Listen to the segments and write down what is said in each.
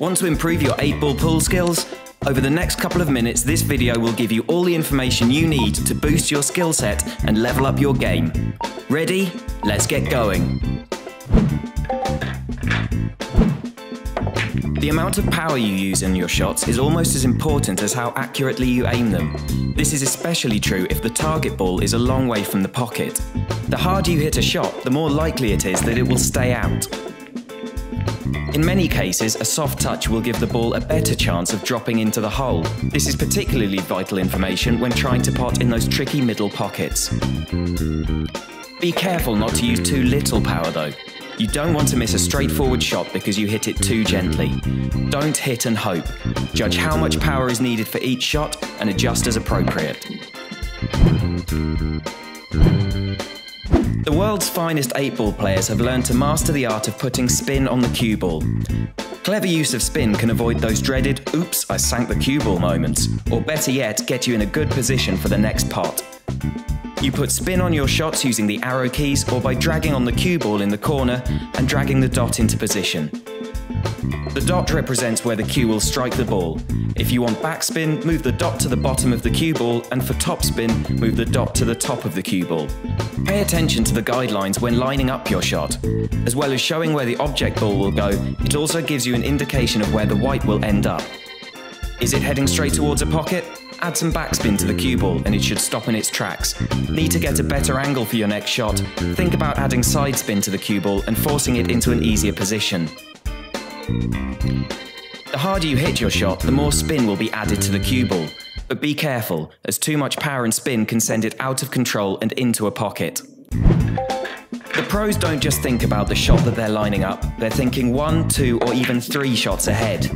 Want to improve your 8-ball pool skills? Over the next couple of minutes, this video will give you all the information you need to boost your skill set and level up your game. Ready? Let's get going. The amount of power you use in your shots is almost as important as how accurately you aim them. This is especially true if the target ball is a long way from the pocket. The harder you hit a shot, the more likely it is that it will stay out. In many cases, a soft touch will give the ball a better chance of dropping into the hole. This is particularly vital information when trying to pot in those tricky middle pockets. Be careful not to use too little power though. You don't want to miss a straightforward shot because you hit it too gently. Don't hit and hope. Judge how much power is needed for each shot and adjust as appropriate. The world's finest 8-ball players have learned to master the art of putting spin on the cue ball. Clever use of spin can avoid those dreaded "oops, I sank the cue ball" moments, or better yet, get you in a good position for the next pot. You put spin on your shots using the arrow keys or by dragging on the cue ball in the corner and dragging the dot into position. The dot represents where the cue will strike the ball. If you want backspin, move the dot to the bottom of the cue ball, and for topspin, move the dot to the top of the cue ball. Pay attention to the guidelines when lining up your shot. As well as showing where the object ball will go, it also gives you an indication of where the white will end up. Is it heading straight towards a pocket? Add some backspin to the cue ball and it should stop in its tracks. Need to get a better angle for your next shot? Think about adding side spin to the cue ball and forcing it into an easier position. The harder you hit your shot, the more spin will be added to the cue ball. But be careful, as too much power and spin can send it out of control and into a pocket. The pros don't just think about the shot that they're lining up, they're thinking 1, 2 or even 3 shots ahead.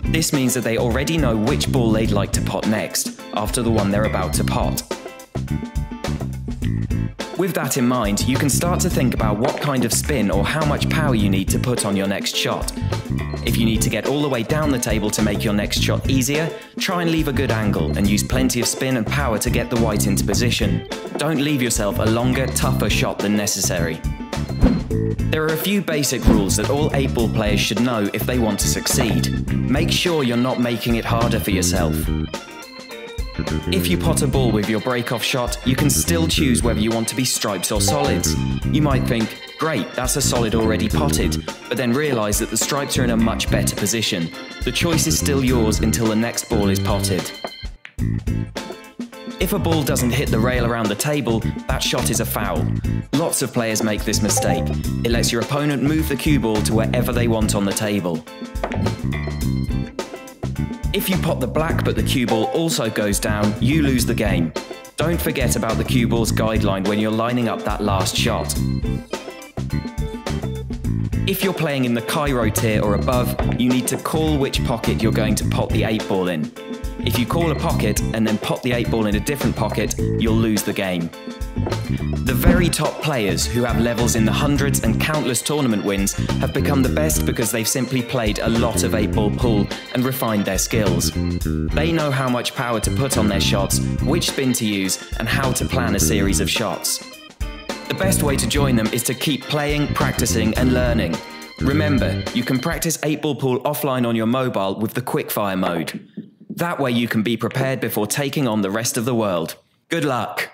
This means that they already know which ball they'd like to pot next, after the one they're about to pot. With that in mind, you can start to think about what kind of spin or how much power you need to put on your next shot. If you need to get all the way down the table to make your next shot easier, try and leave a good angle and use plenty of spin and power to get the white into position. Don't leave yourself a longer, tougher shot than necessary. There are a few basic rules that all 8-ball players should know if they want to succeed. Make sure you're not making it harder for yourself. If you pot a ball with your break-off shot, you can still choose whether you want to be stripes or solids. You might think, great, that's a solid already potted, but then realise that the stripes are in a much better position. The choice is still yours until the next ball is potted. If a ball doesn't hit the rail around the table, that shot is a foul. Lots of players make this mistake. It lets your opponent move the cue ball to wherever they want on the table. If you pot the black but the cue ball also goes down, you lose the game. Don't forget about the cue ball's guideline when you're lining up that last shot. If you're playing in the Cairo tier or above, you need to call which pocket you're going to pot the 8-ball in. If you call a pocket and then pot the 8-ball in a different pocket, you'll lose the game. The very top players who have levels in the hundreds and countless tournament wins have become the best because they've simply played a lot of 8-ball pool and refined their skills. They know how much power to put on their shots, which spin to use, and how to plan a series of shots. The best way to join them is to keep playing, practicing, and learning. Remember, you can practice 8-ball pool offline on your mobile with the quickfire mode. That way you can be prepared before taking on the rest of the world. Good luck!